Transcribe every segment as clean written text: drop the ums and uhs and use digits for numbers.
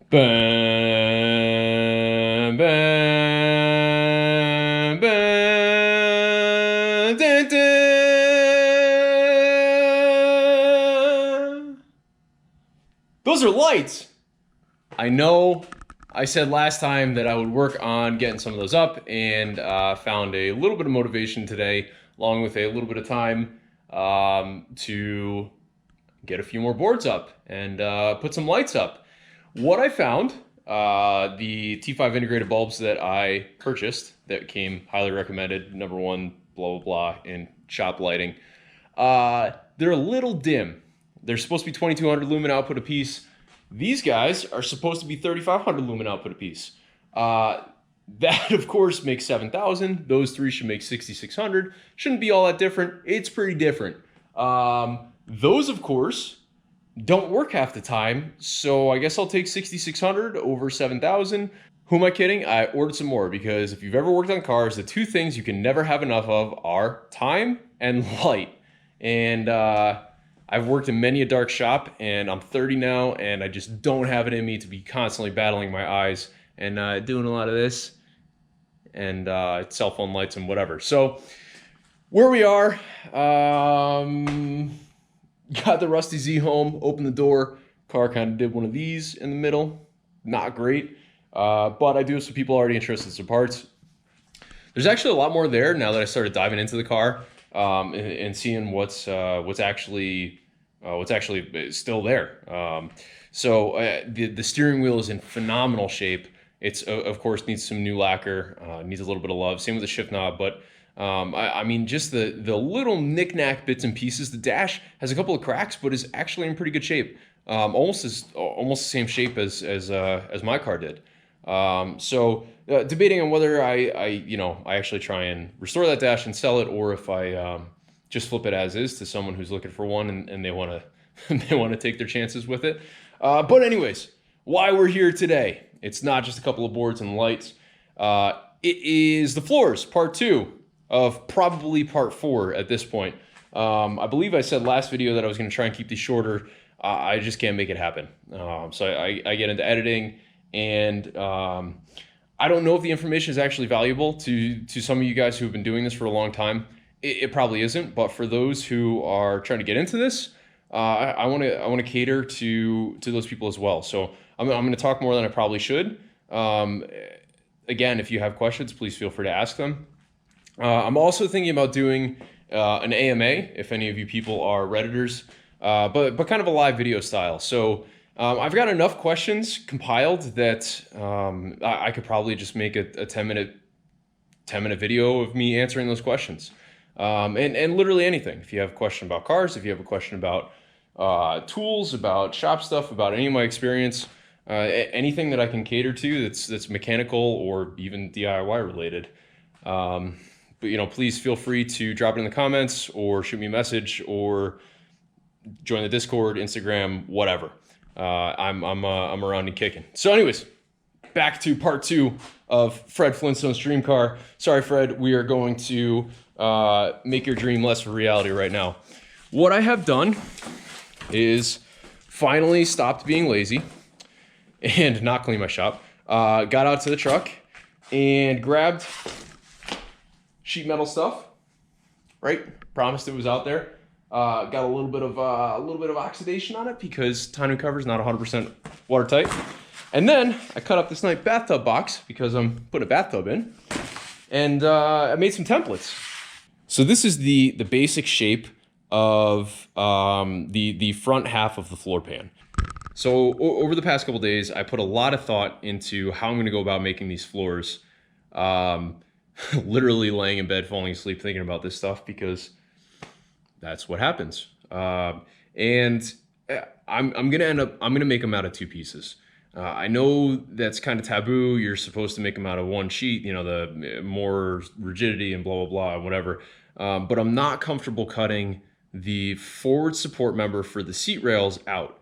Bam, bam, bam, dun, dun. Those are lights. I know I said last time that I would work on getting some of those up, and found a little bit of motivation today, along with a little bit of time to get a few more boards up and put some lights up. What I found, the T5 integrated bulbs that I purchased that came highly recommended, #1, blah, blah, blah, in shop lighting, they're a little dim. They're supposed to be 2200 lumen output apiece. These guys are supposed to be 3500 lumen output apiece. That, of course, makes 7,000. Those three should make 6,600. Shouldn't be all that different. It's pretty different. Those, of course, don't work half the time, so I guess I'll take 6,600 over 7,000. Who am I kidding? I ordered some more, because if you've ever worked on cars, the two things you can never have enough of are time and light. And I've worked in many a dark shop, and I'm 30 now, and I just don't have it in me to be constantly battling my eyes and doing a lot of this and cell phone lights and whatever. So where we are, got the Rusty Z home, opened the door, car kind of did one of these in the middle. Not great, but I do have some people already interested in some parts. There's actually a lot more there now that I started diving into the car, and seeing what's actually still there. So the steering wheel is in phenomenal shape. It's of course needs some new lacquer, needs a little bit of love. Same with the shift knob, but I mean, just the little knick-knack bits and pieces. The dash has a couple of cracks, but is actually in pretty good shape. Almost the same shape as my car did. So debating on whether I actually try and restore that dash and sell it, or if I just flip it as is to someone who's looking for one and they want to they want to take their chances with it. But anyways, why we're here today? It's not just a couple of boards and lights. It is the floors, part 2 of probably part 4 at this point. I believe I said last video that I was going to try and keep these shorter. I just can't make it happen. So I get into editing, and I don't know if the information is actually valuable to some of you guys who have been doing this for a long time. It probably isn't, but for those who are trying to get into this, I want to cater to those people as well. So I'm going to talk more than I probably should. Again, if you have questions, please feel free to ask them. I'm also thinking about doing an AMA, if any of you people are Redditors, but kind of a live video style. So I've got enough questions compiled that I could probably just make a 10-minute video of me answering those questions. And literally anything. If you have a question about cars, if you have a question about tools, about shop stuff, about any of my experience, anything that I can cater to that's mechanical or even DIY related. But please feel free to drop it in the comments, or shoot me a message, or join the Discord, Instagram, whatever. I'm around and kicking. So anyways, back to part 2 of Fred Flintstone's dream car. Sorry, Fred, we are going to make your dream less of a reality right now. What I have done is finally stopped being lazy and not clean my shop. Got out to the truck and grabbed sheet metal stuff. Right, promised it was out there. Got a little bit of oxidation on it because tonneau cover is not 100% watertight. And then I cut up this nice bathtub box because I'm putting a bathtub in, and I made some templates. So this is the basic shape of the front half of the floor pan. So over the past couple days, I put a lot of thought into how I'm going to go about making these floors. Literally laying in bed, falling asleep, thinking about this stuff, because that's what happens. And I'm gonna make them out of 2 pieces. I know that's kind of taboo. You're supposed to make them out of 1 sheet, the more rigidity and blah, blah, blah, and whatever. But I'm not comfortable cutting the forward support member for the seat rails out.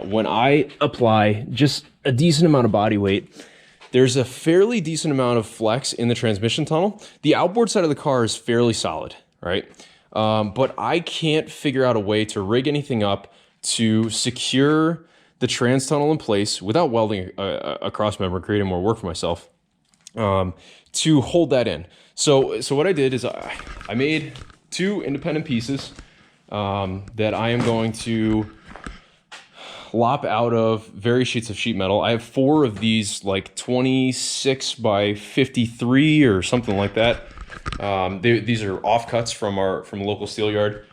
When I apply just a decent amount of body weight, there's a fairly decent amount of flex in the transmission tunnel. The outboard side of the car is fairly solid, right? But I can't figure out a way to rig anything up to secure the trans tunnel in place without welding a cross member, creating more work for myself, to hold that in. So what I did is I made 2 independent pieces that I am going to lop out of various sheets of sheet metal. I have 4 of these, like 26 by 53 or something like that. These are offcuts from a local steel yard.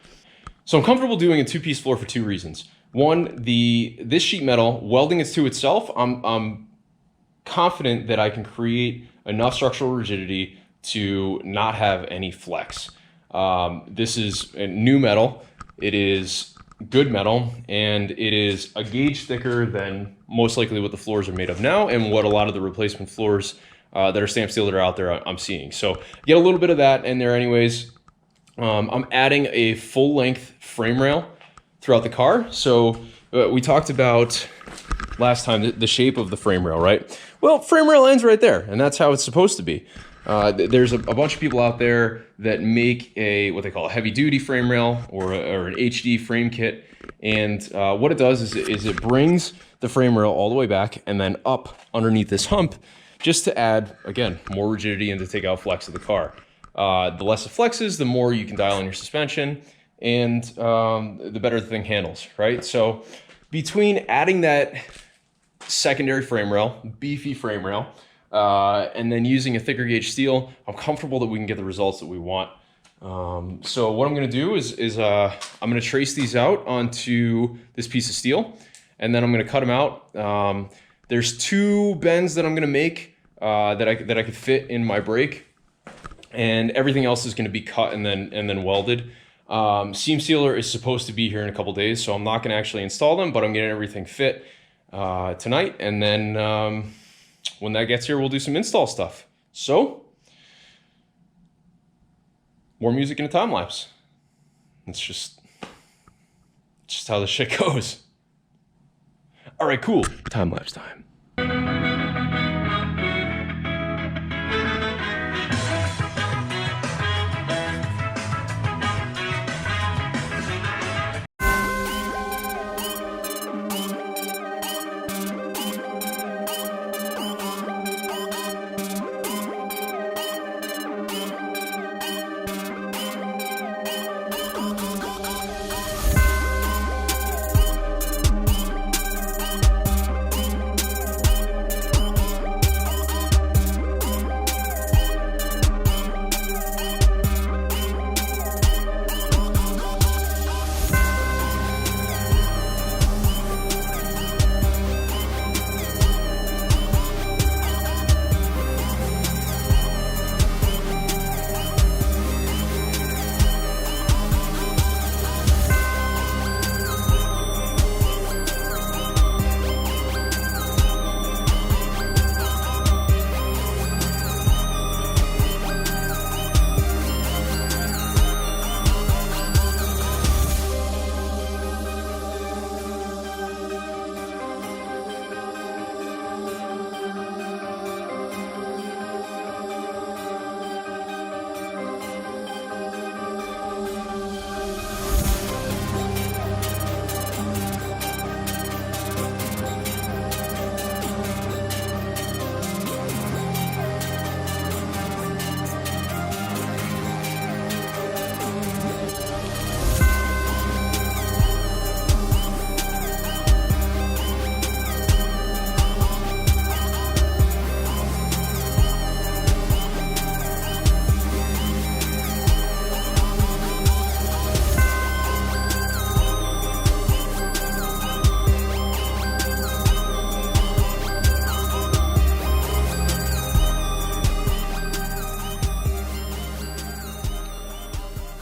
So I'm comfortable doing a 2-piece floor for 2 reasons. One, this sheet metal, welding it to itself, I'm confident that I can create enough structural rigidity to not have any flex. This is a new metal. It is good metal, and it is a gauge thicker than most likely what the floors are made of now and what a lot of the replacement floors that are stamped steel that are out there I'm seeing. So get a little bit of that in there anyways. I'm adding a full length frame rail throughout the car. So we talked about last time the shape of the frame rail, right? Well, frame rail ends right there, and that's how it's supposed to be. There's a bunch of people out there that make what they call a heavy duty frame rail or an HD frame kit. And what it does is it brings the frame rail all the way back and then up underneath this hump just to add, again, more rigidity and to take out flex of the car. The less it flexes, the more you can dial in your suspension, and the better the thing handles, right? So between adding that secondary frame rail, beefy frame rail, and then using a thicker gauge steel, I'm comfortable that we can get the results that we want. So what I'm going to do is I'm going to trace these out onto this piece of steel, and then I'm going to cut them out. There's 2 bends that I'm going to make that I could fit in my brake, and everything else is going to be cut and then welded. Seam sealer is supposed to be here in a couple days, so I'm not going to actually install them, but I'm getting everything fit tonight, and then when that gets here, we'll do some install stuff. So, more music in a time lapse. It's just how this shit goes. All right, cool. Time lapse time.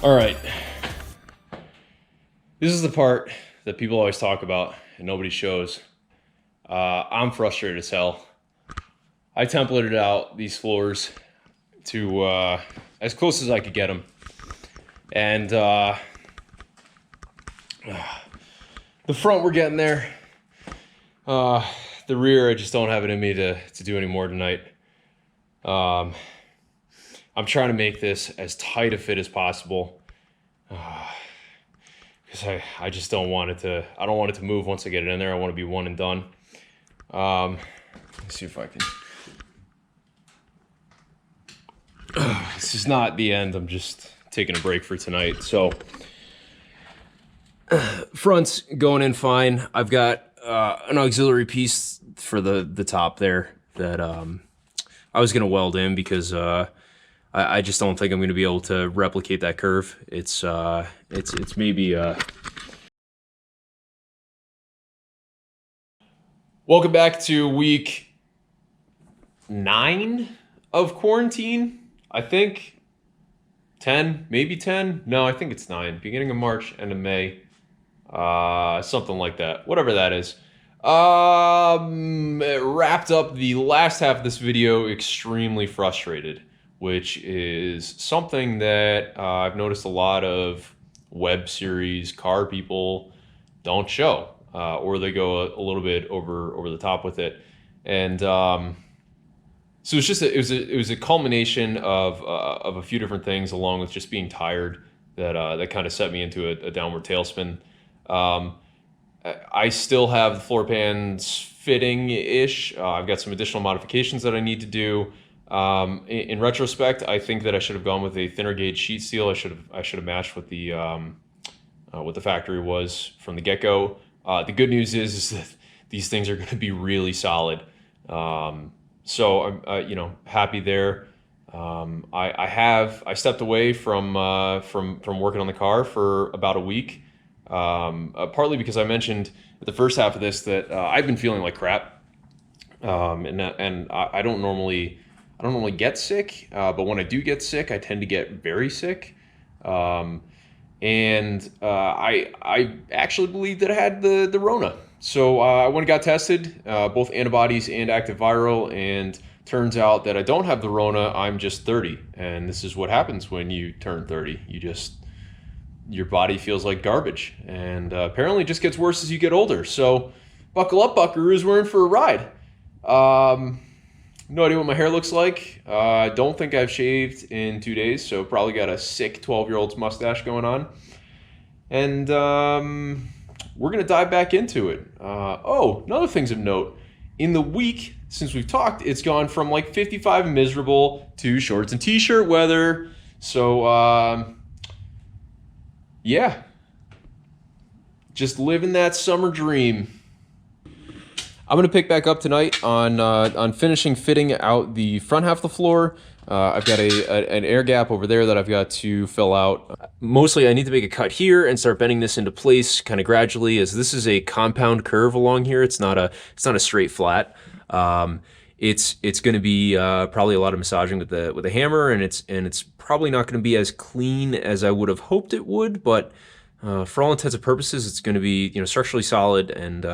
All right. This is the part that people always talk about and nobody shows. I'm frustrated as hell. I templated out these floors to as close as I could get them. And the front, we're getting there. The rear, I just don't have it in me to do any more tonight. I'm trying to make this as tight a fit as possible. because I just don't want it to, I don't want it to move once I get it in there. I want to be one and done. Let's see if I can. This is not the end. I'm just taking a break for tonight. So front's going in fine. I've got an auxiliary piece for the top there that I was gonna weld in because I just don't think I'm gonna be able to replicate that curve. It's maybe Welcome back to week 9 of quarantine. I think 10, maybe 10. No, I think it's 9. Beginning of March, end of May, something like that. Whatever that is. It wrapped up the last half of this video extremely frustrated, which is something that I've noticed a lot of web series car people don't show, or they go a little bit over the top with it, and so it's just it was a culmination of a few different things, along with just being tired, that kind of set me into a downward tailspin. I still have the floor pans fitting-ish. I've got some additional modifications that I need to do. In retrospect, I think that I should have gone with a thinner gauge sheet steel. I should have matched what the factory was from the get-go. The good news is that these things are going to be really solid. So I'm happy there. I stepped away from working on the car for about a week. Partly because I mentioned at the first half of this that I've been feeling like crap, and I don't normally get sick, but when I do get sick, I tend to get very sick, and I actually believed that I had the Rona. So I went and got tested, both antibodies and active viral, and turns out that I don't have the Rona. I'm just 30, and this is what happens when you turn 30. Your body feels like garbage, and apparently it just gets worse as you get older. So buckle up, buckaroos, we're in for a ride. No idea what my hair looks like. I don't think I've shaved in 2 days, so probably got a sick 12-year-old's mustache going on. And we're going to dive back into it. Another things of note. In the week since we've talked, it's gone from like 55 and miserable to shorts and t-shirt weather. So yeah, just living that summer dream. I'm gonna pick back up tonight on finishing fitting out the front half of the floor. I've got an air gap over there that I've got to fill out. Mostly I need to make a cut here and start bending this into place kind of gradually, as this is a compound curve along here. It's not a straight flat. It's going to be probably a lot of massaging with a hammer, and it's probably not going to be as clean as I would have hoped it would, but for all intents and purposes, it's going to be structurally solid, and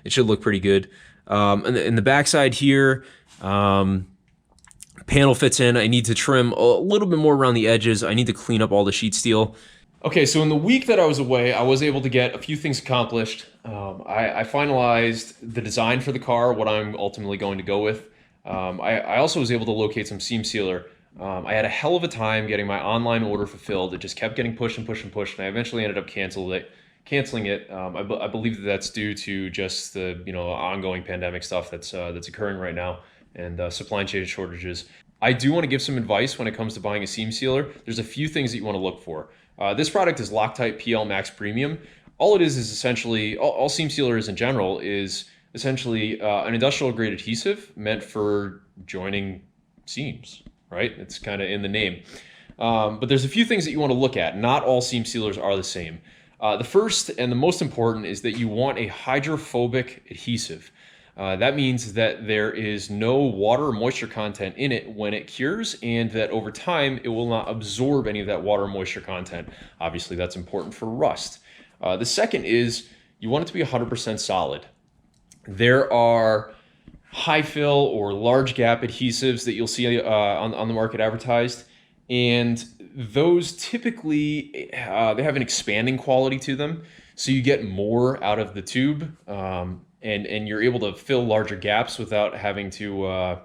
it should look pretty good. And in the backside here, panel fits in. I need to trim a little bit more around the edges. I need to clean up all the sheet steel. Okay, so in the week that I was away, I was able to get a few things accomplished. I finalized the design for the car, what I'm ultimately going to go with. I also was able to locate some seam sealer. I had a hell of a time getting my online order fulfilled. It just kept getting pushed and pushed and pushed, and I eventually ended up canceling it. I believe that's due to just the ongoing pandemic stuff that's occurring right now, and supply chain shortages. I do want to give some advice when it comes to buying a seam sealer. There's a few things that you want to look for. This product is Loctite PL Max Premium. All it is essentially, all seam sealer is in general is essentially an industrial grade adhesive meant for joining seams, right? It's kind of in the name. But there's a few things that you want to look at. Not all seam sealers are the same. The first and the most important is that you want a hydrophobic adhesive. That means that there is no water or moisture content in it when it cures, and that over time it will not absorb any of that water or moisture content. Obviously, that's important for rust. The second is you want it to be 100% solid. There are high fill or large gap adhesives that you'll see on the market advertised, and those typically they have an expanding quality to them, so you get more out of the tube, and you're able to fill larger gaps without having to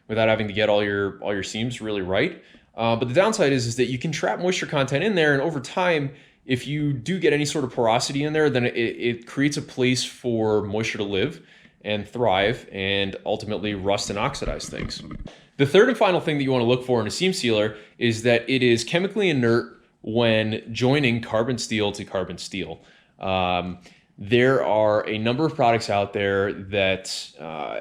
get all your seams really right. But the downside is that you can trap moisture content in there, and over time if you do get any sort of porosity in there, then it creates a place for moisture to live and thrive and ultimately rust and oxidize things. The third and final thing that you want to look for in a seam sealer is that it is chemically inert when joining carbon steel to carbon steel. There are a number of products out there that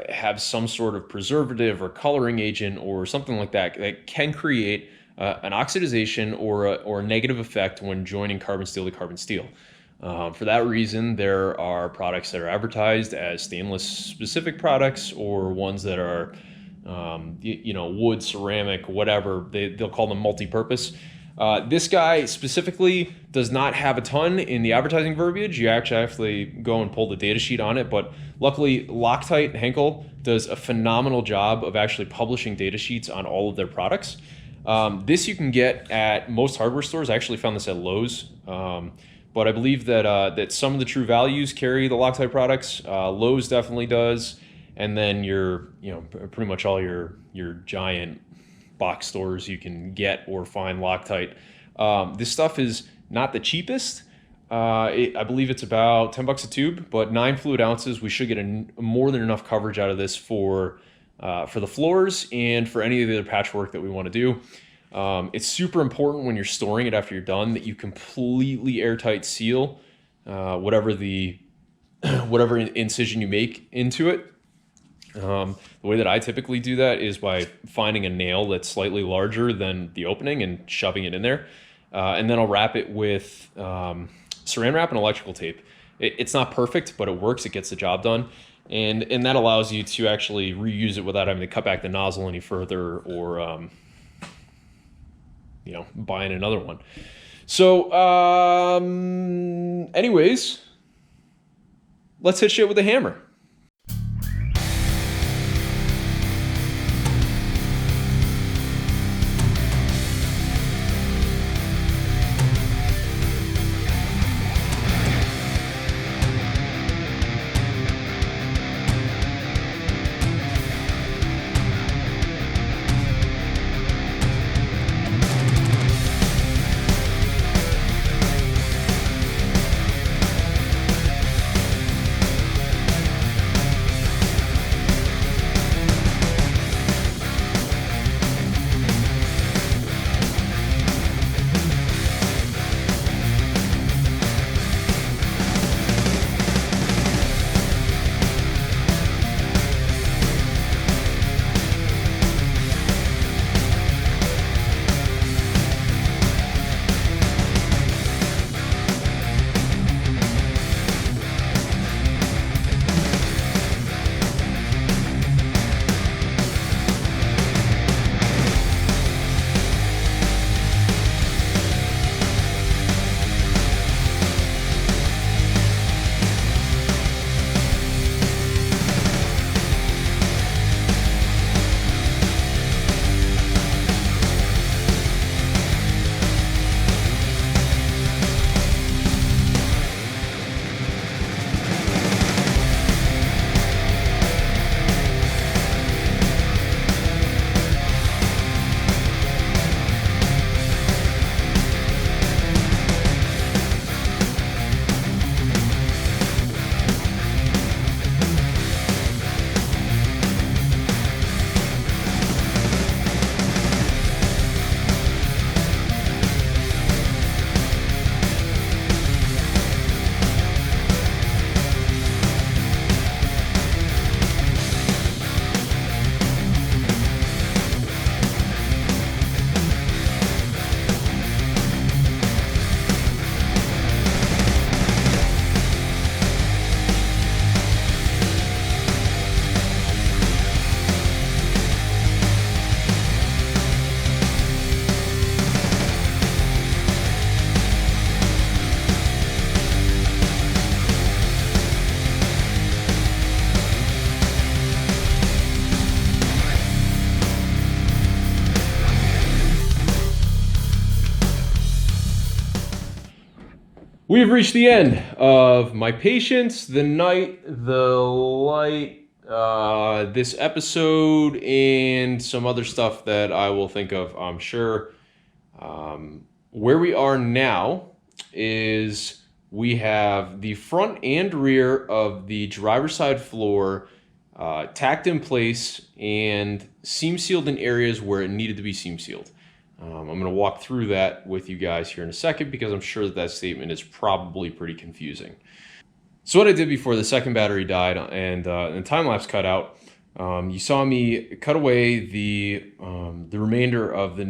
have some sort of preservative or coloring agent or something like that that can create an oxidization or a negative effect when joining carbon steel to carbon steel. For that reason, there are products that are advertised as stainless specific products or ones that are wood, ceramic, whatever. They'll call them multi-purpose. This guy specifically does not have a ton in the advertising verbiage. You actually go and pull the data sheet on it, but luckily Loctite Henkel does a phenomenal job of actually publishing data sheets on all of their products. This you can get at most hardware stores. I actually found this at Lowe's, but I believe that some of the True Values carry the Loctite products. Lowe's definitely does, and then pretty much all your giant box stores you can get or find Loctite. This stuff is not the cheapest. I believe it's about $10 a tube, but 9 fluid ounces. We should get more than enough coverage out of this for the floors and for any of the other patchwork that we want to do. It's super important when you're storing it after you're done that you completely airtight seal whatever incision you make into it. The way that I typically do that is by finding a nail that's slightly larger than the opening and shoving it in there. And then I'll wrap it with saran wrap and electrical tape. It's not perfect, but it works. It gets the job done. And that allows you to actually reuse it without having to cut back the nozzle any further or, buying another one. So, anyways, let's hit shit with a hammer. We've reached the end of my patience, the night, the light, this episode, and some other stuff that I will think of, I'm sure. Where we are now is we have the front and rear of the driver's side floor tacked in place and seam sealed in areas where it needed to be seam sealed. I'm going to walk through that with you guys here in a second because I'm sure that statement is probably pretty confusing. So what I did before the second battery died and time-lapse cut out, you saw me cut away the remainder of the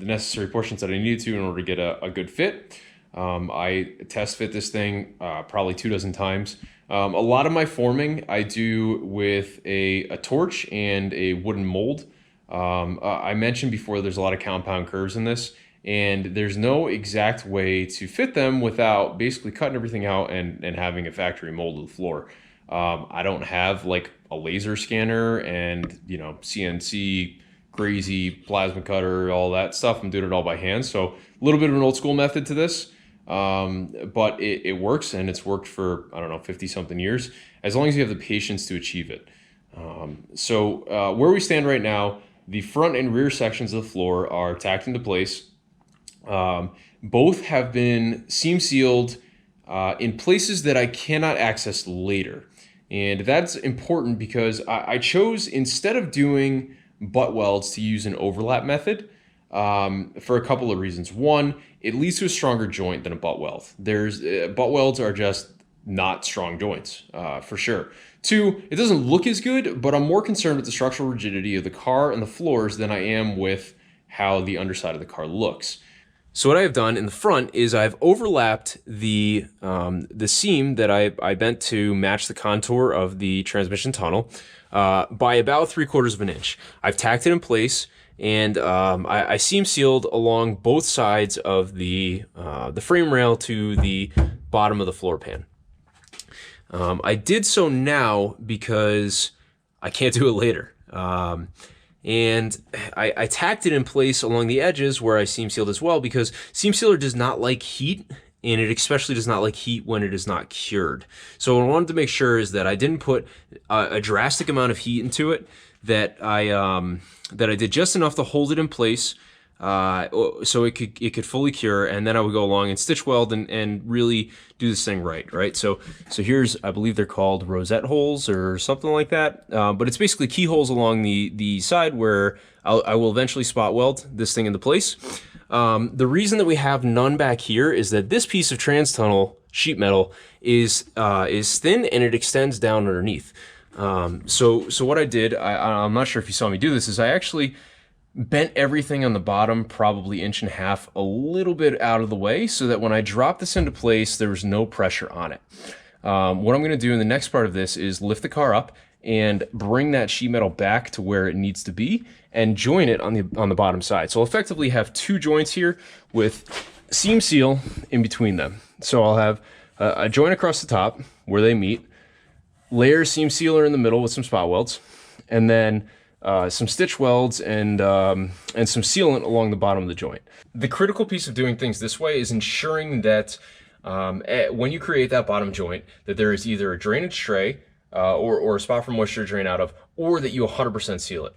necessary portions that I needed to in order to get a good fit. I test fit this thing probably 24 times. A lot of my forming I do with a torch and a wooden mold. I mentioned before there's a lot of compound curves in this, and there's no exact way to fit them without basically cutting everything out and having a factory mold of the floor. I don't have like a laser scanner and, you know, CNC crazy plasma cutter, all that stuff. I'm doing it all by hand. So a little bit of an old school method to this, but it works, and it's worked for, I don't know, 50 something years, as long as you have the patience to achieve it. Where we stand right now, the front and rear sections of the floor are tacked into place. Both have been seam sealed in places that I cannot access later. And that's important because I chose, instead of doing butt welds, to use an overlap method for a couple of reasons. One, it leads to a stronger joint than a butt weld. Butt welds are just not strong joints, for sure. Two, it doesn't look as good, but I'm more concerned with the structural rigidity of the car and the floors than I am with how the underside of the car looks. So what I have done in the front is I've overlapped the seam that I bent to match the contour of the transmission tunnel by about 3/4 of an inch. I've tacked it in place, and I seam sealed along both sides of the frame rail to the bottom of the floor pan. I did so now because I can't do it later. And I tacked it in place along the edges where I seam sealed as well, because seam sealer does not like heat, and it especially does not like heat when it is not cured. So what I wanted to make sure is that I didn't put a drastic amount of heat into it, that I did just enough to hold it in place so it could fully cure, and then I would go along and stitch weld and really do this thing right? So here's, I believe they're called rosette holes or something like that, but it's basically keyholes along the side where I will eventually spot weld this thing into place. The reason that we have none back here is that this piece of trans tunnel sheet metal is thin, and it extends down underneath. So what I did, I'm not sure if you saw me do this, is I actually bent everything on the bottom probably 1.5 inches a little bit out of the way, so that when I drop this into place, there was no pressure on it. What I'm going to do in the next part of this is lift the car up and bring that sheet metal back to where it needs to be and join it on the bottom side. So I'll effectively have two joints here with seam seal in between them. So I'll have a joint across the top where they meet, layer seam sealer in the middle with some spot welds, and then some stitch welds and some sealant along the bottom of the joint. The critical piece of doing things this way is ensuring that when you create that bottom joint, that there is either a drainage tray or a spot for moisture to drain out of, or that you 100% seal it.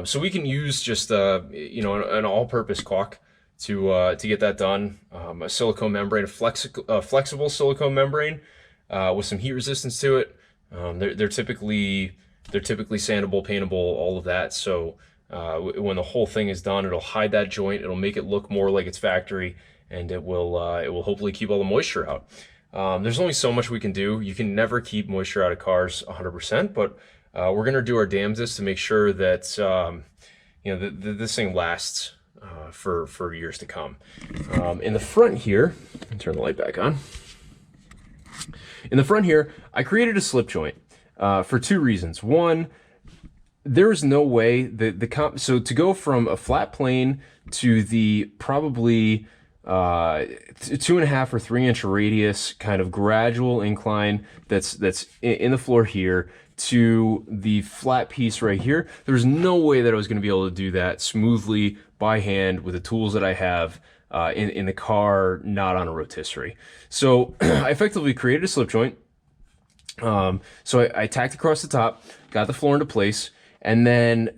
So we can use just an all-purpose caulk to get that done. A silicone membrane, a flexible silicone membrane with some heat resistance to it. They're typically sandable, paintable, all of that. So when the whole thing is done, it'll hide that joint. It'll make it look more like it's factory, and it will hopefully keep all the moisture out. There's only so much we can do. You can never keep moisture out of cars 100%, but we're gonna do our damnedest to make sure that this thing lasts for years to come. In the front here, turn the light back on. In the front here, I created a slip joint. For two reasons. One, there is no way so to go from a flat plane to the probably 2.5 or 3 inch radius kind of gradual incline that's in the floor here to the flat piece right here, there's no way that I was going to be able to do that smoothly by hand with the tools that I have in the car, not on a rotisserie. So I effectively created a slip joint. So I tacked across the top, got the floor into place, and then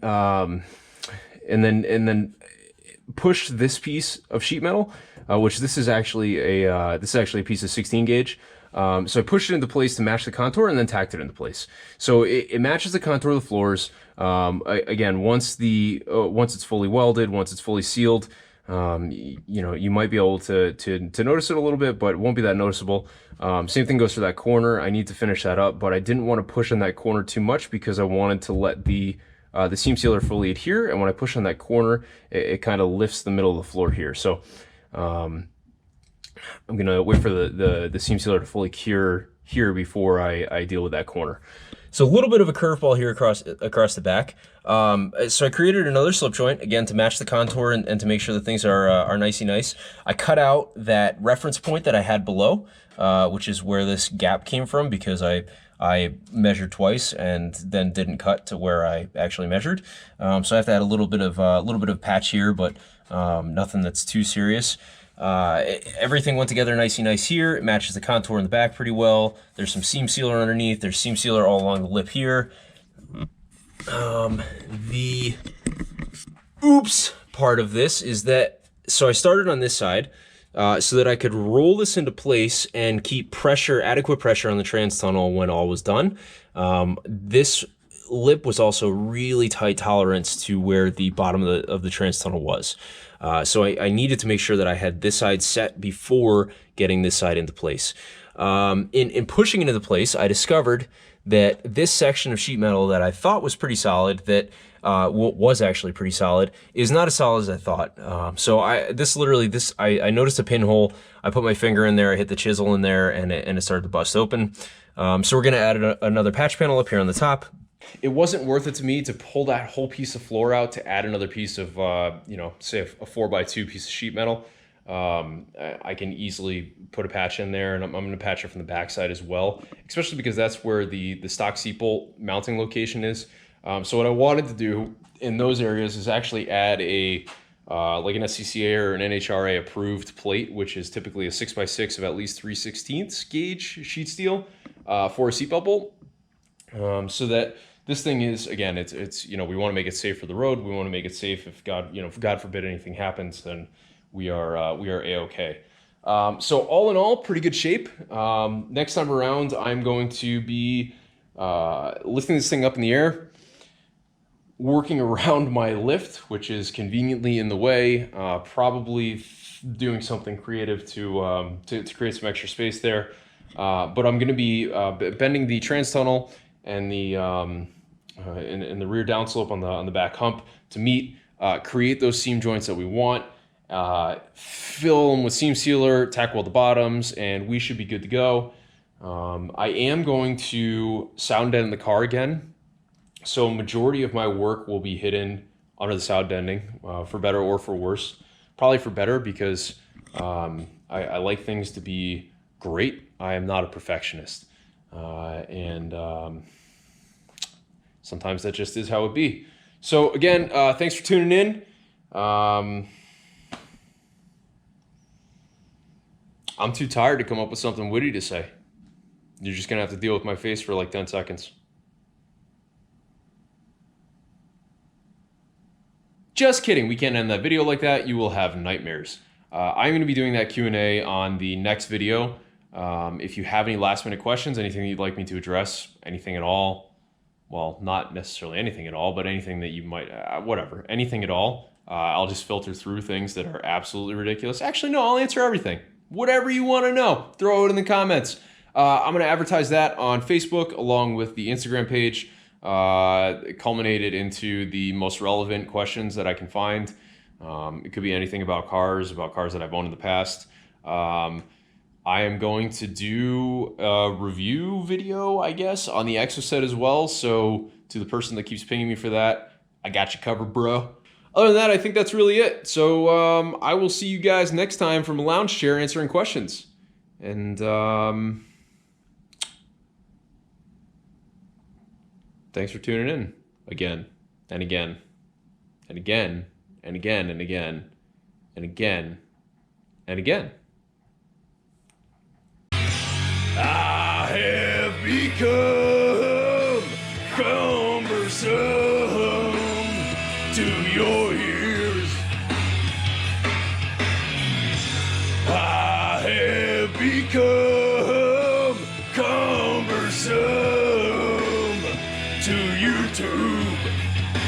pushed this piece of sheet metal, which this is actually a piece of 16 gauge. So I pushed it into place to match the contour and then tacked it into place. So it matches the contour of the floors. Again, once it's fully welded, once it's fully sealed, you know, you might be able to notice it a little bit, but it won't be that noticeable. Same thing goes for that corner. I need to finish that up, but I didn't want to push on that corner too much because I wanted to let the seam sealer fully adhere. And when I push on that corner, it kind of lifts the middle of the floor here. So I'm gonna wait for the seam sealer to fully cure here before I deal with that corner. So a little bit of a curveball here across the back. So I created another slip joint, again, to match the contour and to make sure that things are nicey nice. I cut out that reference point that I had below, which is where this gap came from, because I measured twice and then didn't cut to where I actually measured. So I have to add a little bit of patch here, but nothing that's too serious. Everything went together nicey nice here. It matches the contour in the back pretty well. There's some seam sealer underneath. There's seam sealer all along the lip here. The oops part of this is that, so I started on this side so that I could roll this into place and keep adequate pressure on the trans tunnel when all was done. This lip was also really tight tolerance to where the bottom of the trans tunnel was. So I needed to make sure that I had this side set before getting this side into place. In pushing it into place, I discovered that this section of sheet metal that I thought was pretty solid, that was actually pretty solid, is not as solid as I thought. So I noticed a pinhole. I put my finger in there, I hit the chisel in there, and it started to bust open. So we're gonna add another patch panel up here on the top. It wasn't worth it to me to pull that whole piece of floor out to add another piece of, you know, say a 4x2 piece of sheet metal. I can easily put a patch in there, and I'm going to patch it from the backside as well, especially because that's where the stock seat bolt mounting location is. So what I wanted to do in those areas is actually add like an SCCA or an NHRA approved plate, which is typically a 6x6 of at least 3/16 gauge sheet steel for a seatbelt bolt. So that this thing is, again, it's you know, we want to make it safe for the road. We want to make it safe if God forbid anything happens, then we are A-okay. So all in all, pretty good shape. Next time around, I'm going to be lifting this thing up in the air, working around my lift, which is conveniently in the way, probably doing something creative to create some extra space there. But I'm going to be bending the trans tunnel and the in the rear downslope on the back hump to meet, create those seam joints that we want, fill them with seam sealer, tack weld the bottoms, and we should be good to go. I am going to sound dent the car again, so majority of my work will be hidden under the sound denting, for better or for worse. Probably for better, because I like things to be great. I am not a perfectionist, and sometimes that just is how it be. So again, thanks for tuning in. I'm too tired to come up with something witty to say. You're just gonna have to deal with my face for like 10 seconds. Just kidding, we can't end that video like that. You will have nightmares. I'm gonna be doing that Q&A on the next video. If you have any last minute questions, anything that you'd like me to address, anything at all, well, not necessarily anything at all, but anything that you might, whatever, anything at all, I'll just filter through things that are absolutely ridiculous. Actually, no, I'll answer everything. Whatever you want to know, throw it in the comments. I'm going to advertise that on Facebook along with the Instagram page, culminated into the most relevant questions that I can find. It could be anything about cars that I've owned in the past. I am going to do a review video, I guess, on the Exoset as well. So to the person that keeps pinging me for that, I got you covered, bro. Other than that, I think that's really it. So I will see you guys next time from a lounge chair answering questions. And thanks for tuning in again and again and again and again and again and again and again. I have become cumbersome to your ears. YouTube.